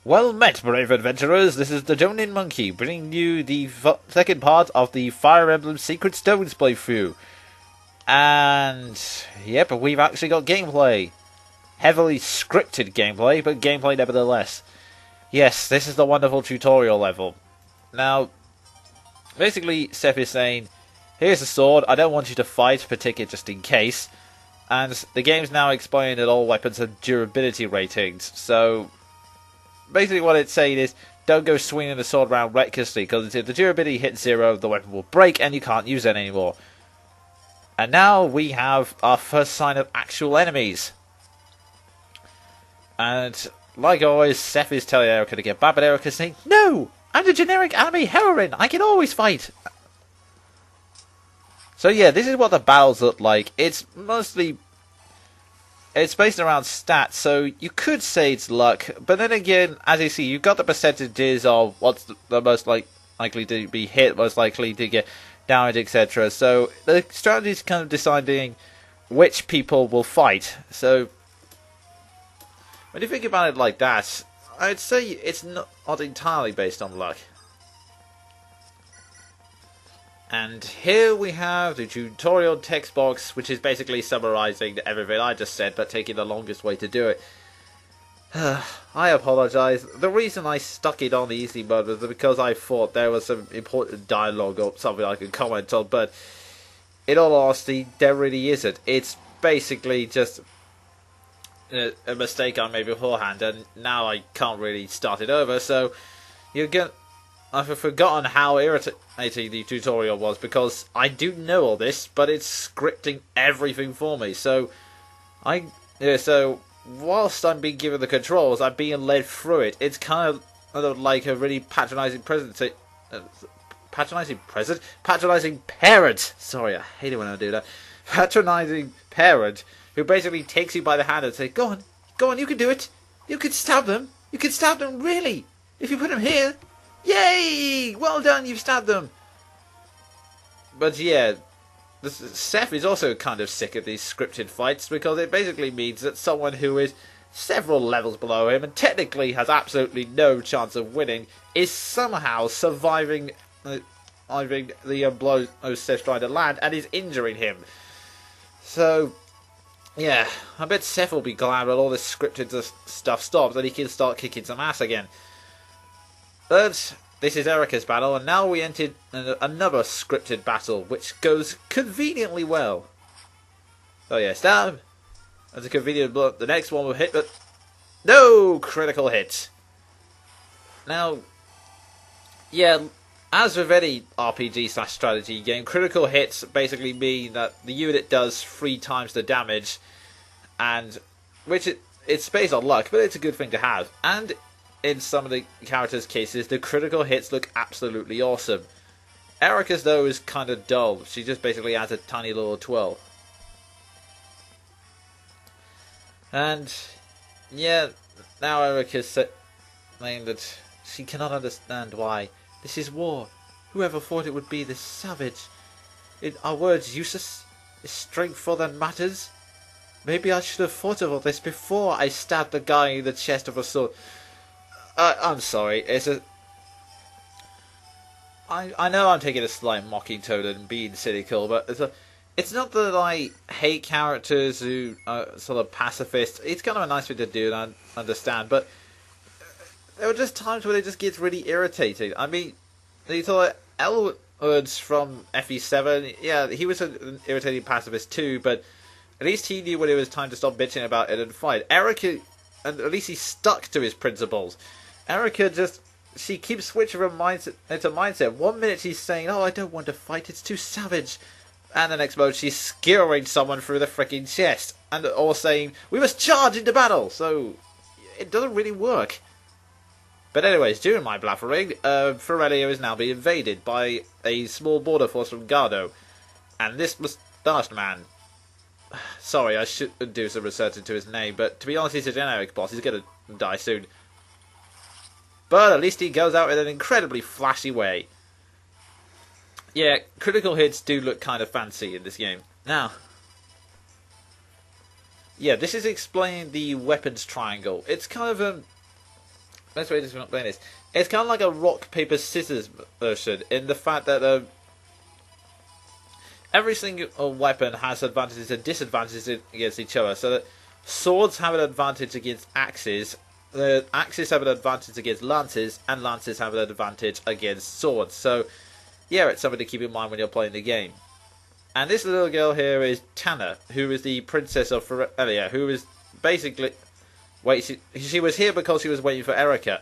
Well met, brave adventurers. This is the Jonin Monkey, bringing you the second part of the Fire Emblem Secret Stones playthrough. And, yep, we've actually got gameplay. Heavily scripted gameplay, but gameplay nevertheless. Yes, this is the wonderful tutorial level. Now, basically, Seth is saying, here's a sword, I don't want you to fight, but take it just in case. And the game's now explaining that all weapons have durability ratings, so basically what it's saying is, don't go swinging the sword around recklessly, because if the durability hits 0, the weapon will break and you can't use it anymore. And now we have our first sign of actual enemies. And like always, Seth is telling Erika to get back, but Erika's saying, no! I'm the generic anime heroine, I can always fight! So yeah, this is what the battles look like. It's based around stats, so you could say it's luck, but then again, as you see, you've got the percentages of what's the most likely to be hit, most likely to get damage, etc. So the strategy is kind of deciding which people will fight. So when you think about it like that, I'd say it's not entirely based on luck. And here we have the tutorial text box, which is basically summarising everything I just said, but taking the longest way to do it. I apologise. The reason I stuck it on the easy mode was because I thought there was some important dialogue or something I could comment on, but in all honesty, there really isn't. It's basically just a mistake I made beforehand, and now I can't really start it over, so you get... I've forgotten how irritating the tutorial was, because I do know all this, but it's scripting everything for me. So whilst I'm being given the controls, I'm being led through it. It's kind of like a really patronising patronising parent. Sorry, I hate it when I do that. Patronising parent who basically takes you by the hand and says, "Go on, you can do it. You can stab them. You can stab them, really. If you put them here." Yay! Well done, you've stabbed them! But yeah, Seth is also kind of sick of these scripted fights, because it basically means that someone who is several levels below him and technically has absolutely no chance of winning is somehow surviving the blow Seth's trying to land and is injuring him. So, yeah, I bet Seth will be glad when all this scripted stuff stops and he can start kicking some ass again. But this is Erika's battle, and now we entered another scripted battle, which goes conveniently well. Oh yeah, stab! That's a convenient blow. The next one will hit, but no critical hit. Now, yeah, as with any RPG/strategy game, critical hits basically mean that the unit does 3 times the damage, and it's based on luck, but it's a good thing to have. And in some of the characters' cases, the critical hits look absolutely awesome. Erika's, though, is kind of dull. She just basically adds a tiny little twirl. And, yeah, now Erika's saying that she cannot understand why. This is war. Whoever thought it would be this savage? Are words useless? Is strength all that matters? Maybe I should have thought of all this before I stabbed the guy in the chest with a sword. I'm sorry, I know I'm taking a slight mocking tone and being cynical, but it's not that I hate characters who are sort of pacifists. It's kind of a nice thing to do, and I understand, but there were just times where it just gets really irritating. I mean, you thought Elwood's from FE7, yeah, he was an irritating pacifist too, but at least he knew when it was time to stop bitching about it and fight. Erika, and at least he stuck to his principles. Erika she keeps switching her mindset. 1 minute she's saying, oh, I don't want to fight, it's too savage. And the next moment she's skewering someone through the freaking chest. Or saying, we must charge into battle. So, it doesn't really work. But anyways, during my blathering, Ferelio is now being invaded by a small border force from Gardo. And this mustached man, sorry, I should do some research into his name, but to be honest, he's a generic boss. He's going to die soon. But at least he goes out in an incredibly flashy way. Yeah, critical hits do look kind of fancy in this game. Now, yeah, this is explaining the weapons triangle. It's kind of best way to explain this. It's kind of like a rock paper scissors version in the fact that every single weapon has advantages and disadvantages against each other. So that swords have an advantage against axes, the axes have an advantage against lances, and lances have an advantage against swords. So yeah, it's something to keep in mind when you're playing the game. And this little girl here is Tana, who is the princess of Elia, who is basically... Wait, she was here because she was waiting for Erika.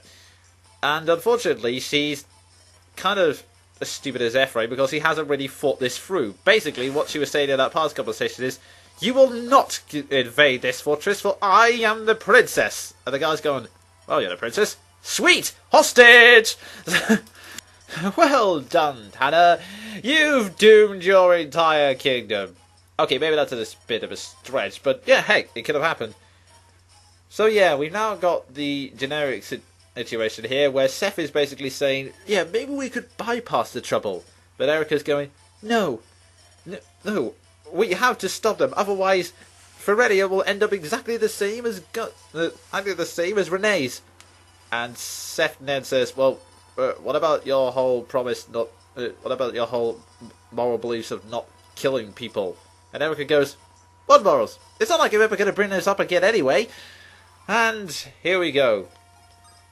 And unfortunately, she's kind of as stupid as Emphraim because he hasn't really thought this through. Basically, what she was saying in that past conversation is, you will not invade this fortress, for I am the princess. And the guy's going, well, you're the princess? Sweet! Hostage! Well done, Tana. You've doomed your entire kingdom. Okay, maybe that's a bit of a stretch, but yeah, heck, it could have happened. So yeah, we've now got the generic situation here where Seth is basically saying, yeah, maybe we could bypass the trouble. But Erika's going, no, we have to stop them, otherwise Ferelia will end up exactly the same as Renee's. And Seth then says, well, what about your whole promise not... what about your whole moral beliefs of not killing people? And Erika goes, what morals? It's not like I'm ever going to bring this up again anyway. And here we go.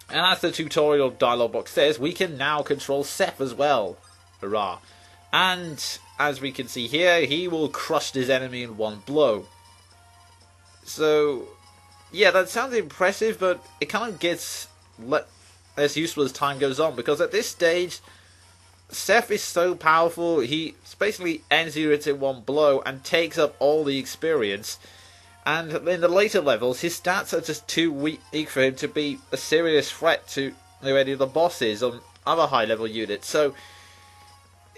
And as the tutorial dialogue box says, we can now control Seth as well. Hurrah. And as we can see here, he will crush his enemy in one blow. So, yeah, that sounds impressive, but it kind of gets less useful as time goes on. Because at this stage, Seth is so powerful, he basically ends units in one blow and takes up all the experience. And in the later levels, his stats are just too weak for him to be a serious threat to any of the bosses on other high-level units. So,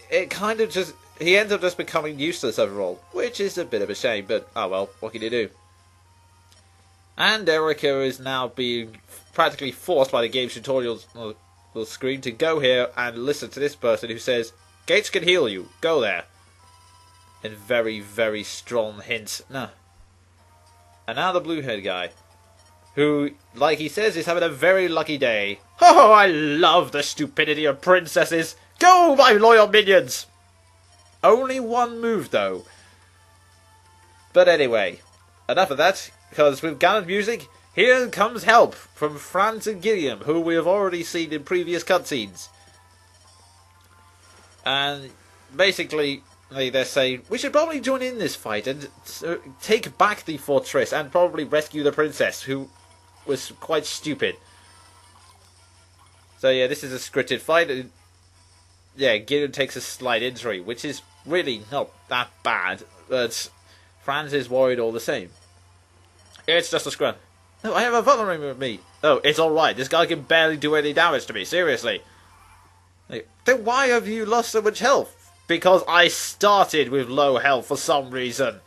it kind of just... he ends up just becoming useless overall, which is a bit of a shame, but oh well, what can you do? And Erika is now being practically forced by the game's tutorial screen to go here and listen to this person who says, Gates can heal you, go there. In very, very strong hints. No. And now the blue-haired guy, who, like he says, is having a very lucky day. Oh, I love the stupidity of princesses. Go, my loyal minions! Only one move, though. But anyway, enough of that, because with Ganon music, here comes help from Franz and Gideon, who we have already seen in previous cutscenes. And basically... they're saying, we should probably join in this fight and take back the fortress and probably rescue the princess, who was quite stupid. So yeah, this is a scripted fight. Yeah, Gideon takes a slight injury, which is really not that bad, but Franz is worried all the same. It's just a scrum. No, I have a vulnerable with me. Oh, it's alright, this guy can barely do any damage to me, seriously. Then why have you lost so much health? Because I started with low health for some reason.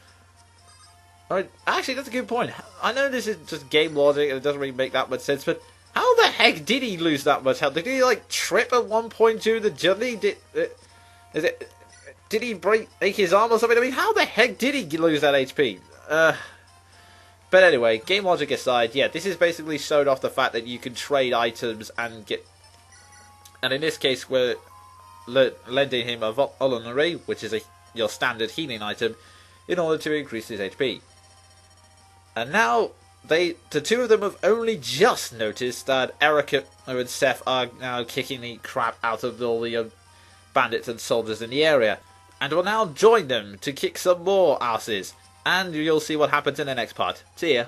Actually, that's a good point. I know this is just game logic and it doesn't really make that much sense, but how the heck did he lose that much health? Did he, like, trip at one point during the journey? Did he break his arm or something? I mean, how the heck did he lose that HP? But anyway, game logic aside, yeah, this is basically showed off the fact that you can trade items and get... And in this case, we're lending him a jounrey, which is your standard healing item, in order to increase his HP. And now, the two of them have only just noticed that Erika and Seth are now kicking the crap out of all the bandits and soldiers in the area, and will now join them to kick some more asses. And you'll see what happens in the next part. See ya.